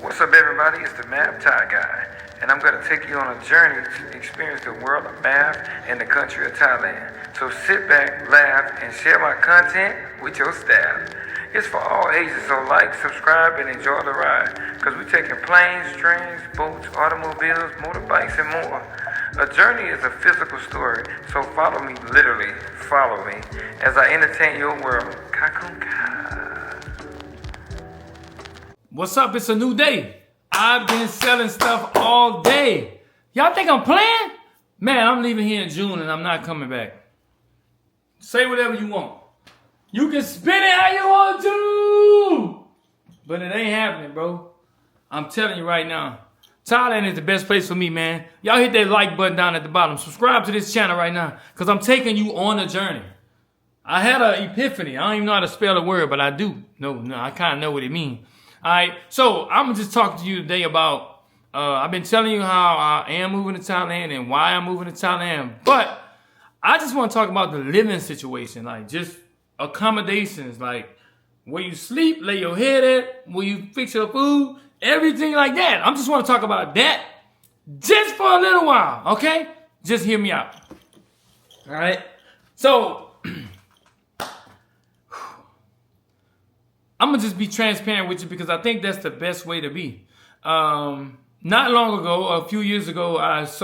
What's up, everybody? It's the Math Thai Guy, and I'm going to take you on a journey to experience the world of math in the country of Thailand. So sit back, laugh, and share my content with your staff. It's for all ages, so like, subscribe, and enjoy the ride, because we're taking planes, trains, boats, automobiles, motorbikes, and more. A journey is a physical story, so follow me, literally, follow me, as I entertain your world. Kakunka. What's up? It's a new day. I've been selling stuff all day. Y'all think I'm playing? Man, I'm leaving here in June and I'm not coming back. Say whatever you want. You can spin it how you want to. But it ain't happening, bro. I'm telling you right now. Thailand is the best place for me, man. Y'all hit that like button down at the bottom. Subscribe to this channel right now, because I'm taking you on a journey. I had an epiphany. I don't even know how to spell the word, but I do. No, I kind of know what it means. All right, so I'm going to just talk to you today about, I've been telling you how I am moving to Thailand and why I'm moving to Thailand, but I just want to talk about the living situation, like just accommodations, like where you sleep, lay your head at, where you fix your food, everything like that. I just want to talk about that just for a little while, okay? Just hear me out. All right, so I'm going to just be transparent with you because I think that's the best way to be. Not long ago, a few years ago, I was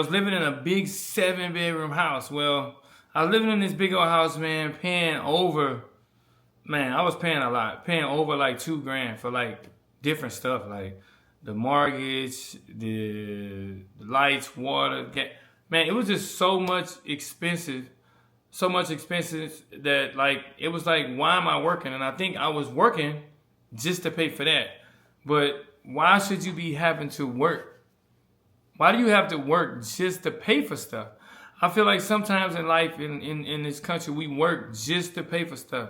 living in a big 7-bedroom house. Well, I was living in this big old house, man, I was paying a lot. Paying over like $2,000 for like different stuff, like the mortgage, the lights, water, gas. Man, it was just so much expensive that like it was like, why am I working? And I think I was working just to pay for that. But why should you be having to work? Why do you have to work just to pay for stuff? I feel like sometimes in life in this country we work just to pay for stuff.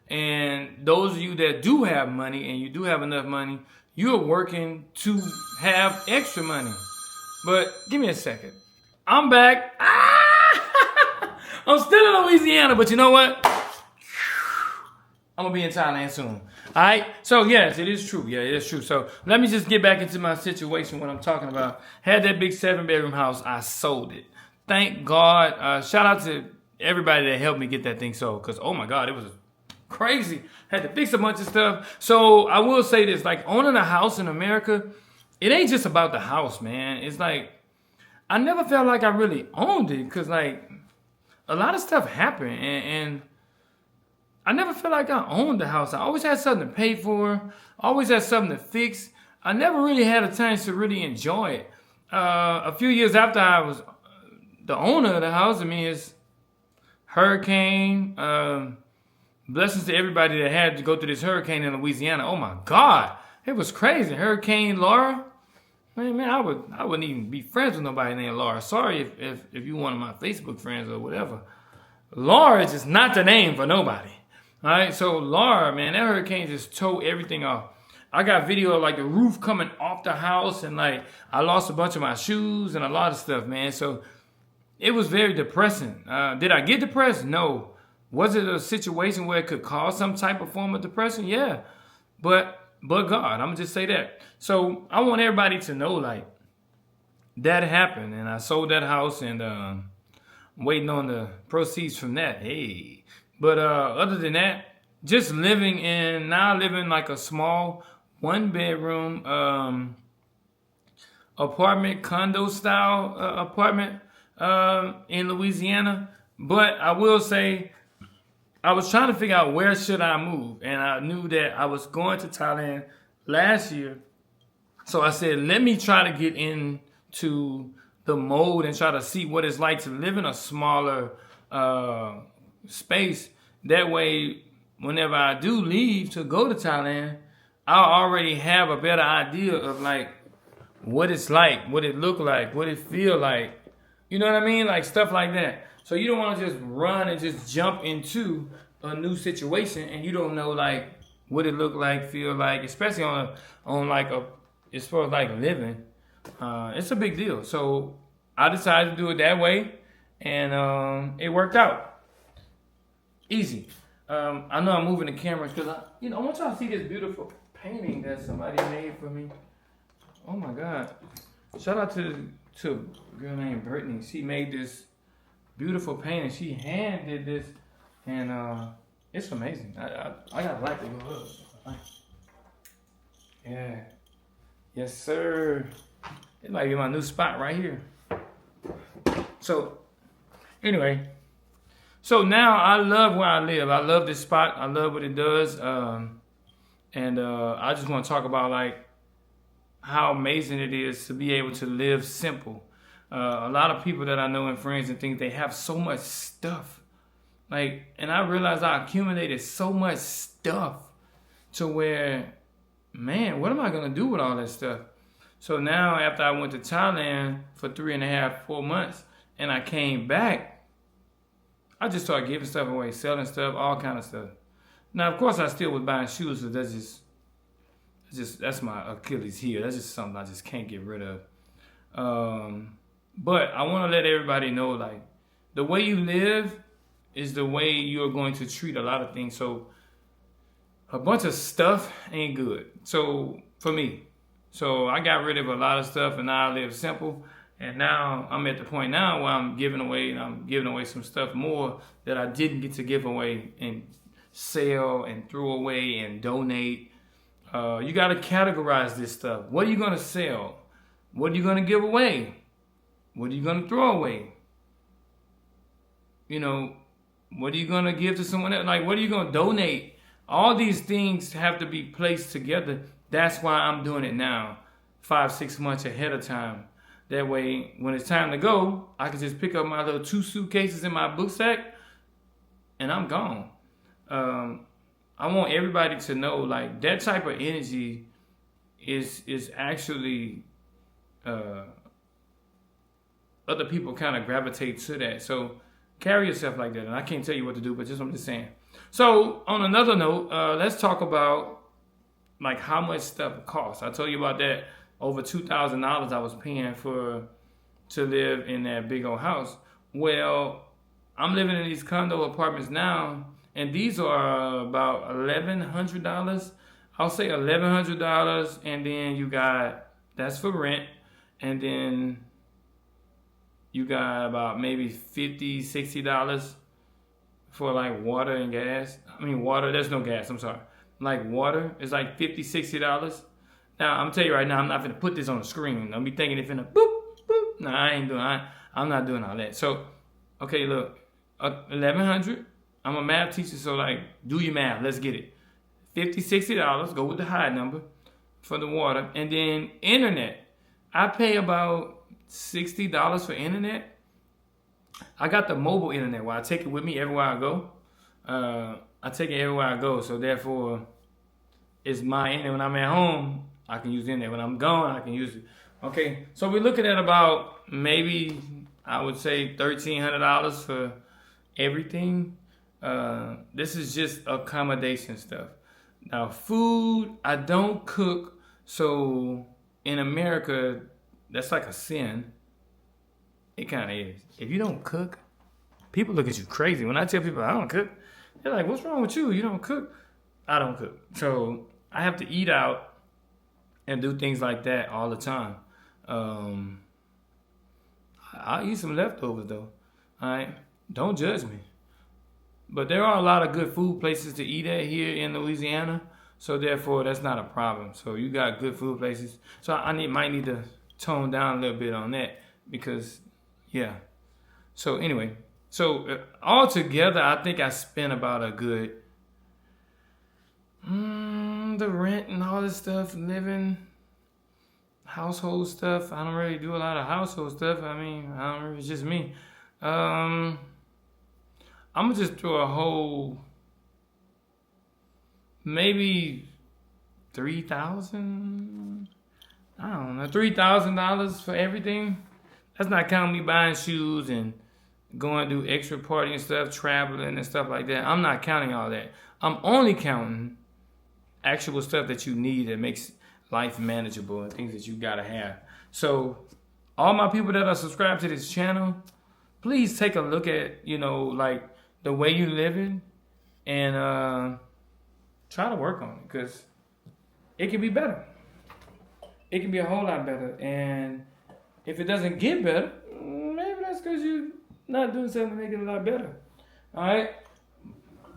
And those of you that do have money and you do have enough money, you're working to have extra money. But give me a second. I'm back. I'm still in Louisiana, but you know what? I'm going to be in Thailand soon. All right? So, yes, it is true. Yeah, it is true. So, let me just get back into my situation, what I'm talking about. Had that big 7-bedroom house. I sold it. Thank God. Shout out to everybody that helped me get that thing sold, because, oh, my God, it was crazy. Had to fix a bunch of stuff. So, I will say this. Like, owning a house in America, it ain't just about the house, man. It's like, I never felt like I really owned it, because, like, a lot of stuff happened, and I never felt like I owned the house. I always had something to pay for, always had something to fix. I never really had a chance to really enjoy it. A few years after I was the owner of the house, it's hurricane. Blessings to everybody that had to go through this hurricane in Louisiana. Oh my God, it was crazy. Hurricane Laura. Man, I wouldn't even be friends with nobody named Laura. Sorry if you one of my Facebook friends or whatever. Laura is just not the name for nobody. All right, so Laura, man, that hurricane just tore everything off. I got video of like the roof coming off the house, and like I lost a bunch of my shoes and a lot of stuff, man. So it was very depressing. Did I get depressed? No. Was it a situation where it could cause some type of form of depression? Yeah, but God, I'm gonna just say that. So I want everybody to know, like, that happened, and I sold that house, and waiting on the proceeds from that. Hey, but other than that, just living like a small 1-bedroom apartment, condo style apartment in Louisiana. But I will say, I was trying to figure out where should I move, and I knew that I was going to Thailand last year. So I said, let me try to get into the mode and try to see what it's like to live in a smaller space. That way, whenever I do leave to go to Thailand, I'll already have a better idea of like what it's like, what it look like, what it feel like. You know what I mean? Like stuff like that. So you don't want to just run and just jump into a new situation and you don't know like what it look like, feel like, especially on like as far as like living. It's a big deal. So I decided to do it that way, and it worked out. Easy. I know I'm moving the cameras because I want y'all to see this beautiful painting that somebody made for me. Oh my God! Shout out to a girl named Brittany. She made this beautiful painting. She hand did this, and it's amazing. I got a light to go up. Yeah. Yes, sir. It might be my new spot right here. So, anyway. So now I love where I live. I love this spot. I love what it does. And I just want to talk about like how amazing it is to be able to live simple. A lot of people that I know and friends and things, they have so much stuff. Like, and I realized I accumulated so much stuff to where, man, what am I gonna do with all that stuff? So now after I went to Thailand for 3.5, 4 months, and I came back, I just started giving stuff away, selling stuff, all kind of stuff. Now, of course, I still was buying shoes, but that's my Achilles heel. That's just something I just can't get rid of. But I want to let everybody know, like, the way you live is the way you're going to treat a lot of things. So a bunch of stuff ain't good. So for me, so I got rid of a lot of stuff, and now I live simple. And now I'm at the point now where I'm giving away some stuff more that I didn't get to give away and sell and throw away and donate. You got to categorize this stuff. What are you going to sell? What are you going to give away? What are you going to throw away? You know, what are you going to give to someone else? Like, what are you going to donate? All these things have to be placed together. That's why I'm doing it now, 5-6 months ahead of time. That way, when it's time to go, I can just pick up my little 2 suitcases in my book sack, and I'm gone. I want everybody to know, like, that type of energy is actually other people kind of gravitate to that. So carry yourself like that. And I can't tell you what to do, but just I'm just saying. So on another note, let's talk about like how much stuff costs. I told you about that. Over $2,000 I was paying to live in that big old house. Well, I'm living in these condo apartments now, and these are about $1,100. I'll say $1,100, and then that's for rent, and then you got about maybe $50, $60 for like water and gas. I mean water, there's no gas, I'm sorry. Like water is like $50, $60. Now, I'm telling you right now, I'm not going to put this on the screen. Don't be thinking it's going to boop, boop. No, I'm not doing all that. So, okay, look, 1,100. I'm a math teacher, so like, do your math. Let's get it. $50, $60, go with the high number for the water. And then internet. I pay about $60 for internet. I got the mobile internet where I take it with me everywhere I go. I take it everywhere I go, so therefore, it's my internet. When I'm at home, I can use the internet. When I'm gone, I can use it. Okay, so we're looking at about maybe, I would say, $1,300 for everything. This is just accommodation stuff. Now, food, I don't cook. So in America, that's like a sin. It kind of is. If you don't cook, people look at you crazy. When I tell people I don't cook, they're like, what's wrong with you? You don't cook? I don't cook. So I have to eat out and do things like that all the time. I'll eat some leftovers though. All right, don't judge me. But there are a lot of good food places to eat at here in Louisiana, so therefore that's not a problem. So you got good food places. So might need to tone down a little bit on that because, yeah. So anyway, so altogether, I think I spent about a good the rent and all this stuff, living, household stuff. I don't really do a lot of household stuff. I mean, it's just me. I'm gonna just throw a whole maybe $3,000. I don't know, $3,000 for everything. That's not counting me buying shoes and going to do extra party and stuff, traveling and stuff like that. I'm not counting all that. I'm only counting actual stuff that you need that makes life manageable and things that you gotta have. So all my people that are subscribed to this channel, please take a look at, like the way you living and try to work on it, because it can be better. It can be a whole lot better. And if it doesn't get better, maybe that's because you're not doing something to make it a lot better. All right?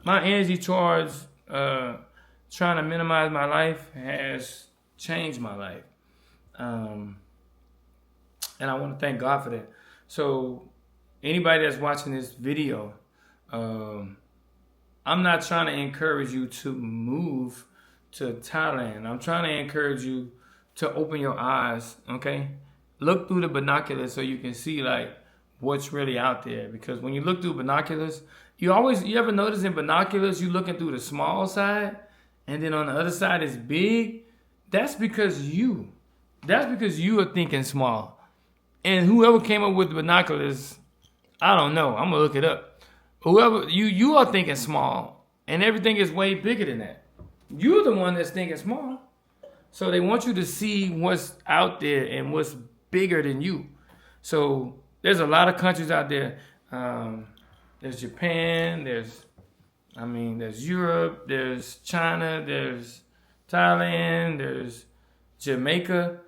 My energy towards trying to minimize my life has changed my life. And I want to thank God for that. So anybody that's watching this video, I'm not trying to encourage you to move to Thailand. I'm trying to encourage you to open your eyes, okay? Look through the binoculars so you can see like what's really out there. Because when you look through binoculars, you ever notice in binoculars you looking through the small side and then on the other side is big? That's because you are thinking small. And whoever came up with the binoculars, I don't know. I'm gonna look it up. Whoever you are thinking small, and everything is way bigger than that. You're the one that's thinking small. So they want you to see what's out there and what's bigger than you. So there's a lot of countries out there. There's Japan. There's Europe. There's China. There's Thailand. There's Jamaica.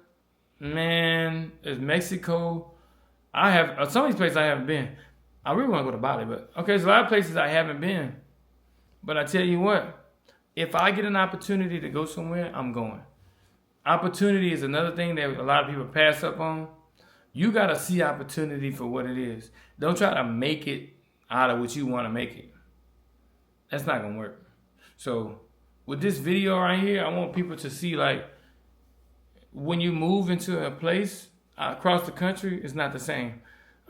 Man, there's Mexico. Some of these places I haven't been. I really want to go to Bali, but okay, there's a lot of places I haven't been. But I tell you what, if I get an opportunity to go somewhere, I'm going. Opportunity is another thing that a lot of people pass up on. You got to see opportunity for what it is. Don't try to make it out of what you want to make it. That's not going to work. So with this video right here, I want people to see like when you move into a place across the country, it's not the same.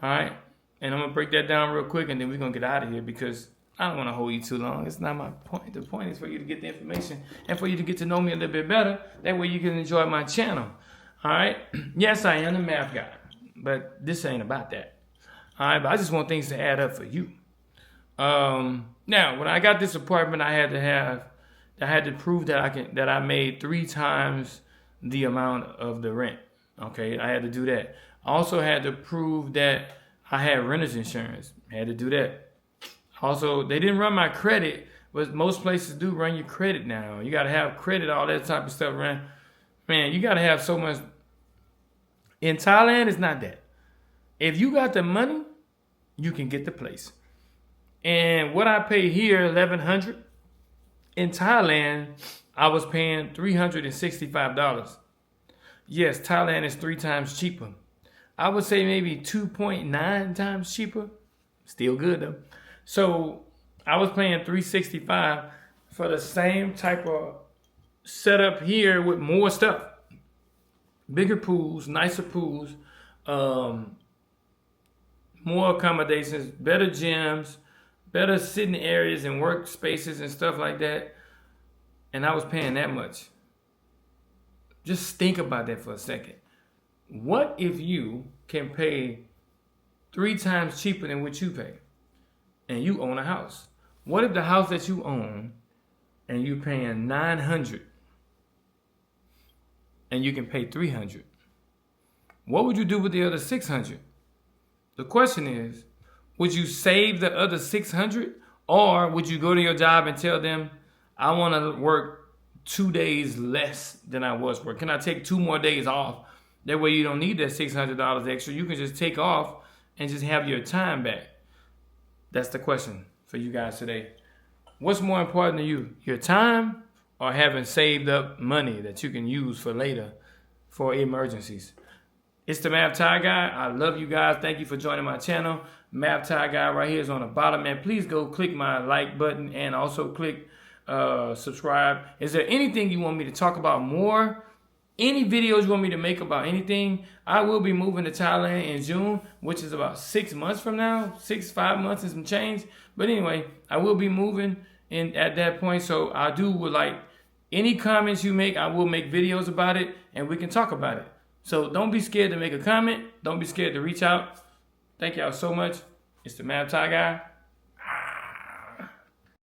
All right? And I'm going to break that down real quick and then we're going to get out of here because I don't want to hold you too long. It's not my point. The point is for you to get the information and for you to get to know me a little bit better. That way you can enjoy my channel. All right? Yes, I am the math guy, but this ain't about that. All right? But I just want things to add up for you. Now, when I got this apartment, I had to prove that I made 3 times the amount of the rent. Okay? I had to do that. I also had to prove that I had renter's insurance. I had to do that. Also, they didn't run my credit, but most places do run your credit now. You got to have credit, all that type of stuff run. Man, you got to have so much. In Thailand, it's not that. If you got the money, you can get the place. And what I pay here, $1,100. In Thailand, I was paying $365. Yes, Thailand is 3 times cheaper. I would say maybe 2.9 times cheaper. Still good though. So I was paying $365 for the same type of setup here with more stuff. Bigger pools, nicer pools, more accommodations, better gyms, better sitting areas and workspaces and stuff like that. And I was paying that much. Just think about that for a second. What if you can pay 3 times cheaper than what you pay and you own a house? What if the house that you own and you're paying $900 and you can pay $300? What would you do with the other $600? The question is, would you save the other $600 or would you go to your job and tell them, I want to work 2 days less than I was working? Can I take 2 more days off? That way you don't need that $600 extra. You can just take off and just have your time back. That's the question for you guys today. What's more important to you, your time or having saved up money that you can use for later for emergencies? It's the Math Thai Guy. I love you guys. Thank you for joining my channel. Math Thai Guy right here is on the bottom. Man, please go click my like button and also click subscribe. Is there anything you want me to talk about more? Any videos you want me to make about anything? I will be moving to Thailand in June, which is about 6 months from now, 5 months and some change. But anyway, I will be moving in at that point. So I would like any comments you make, I will make videos about it and we can talk about it. So don't be scared to make a comment. Don't be scared to reach out. Thank y'all so much. It's the Math Thai Guy.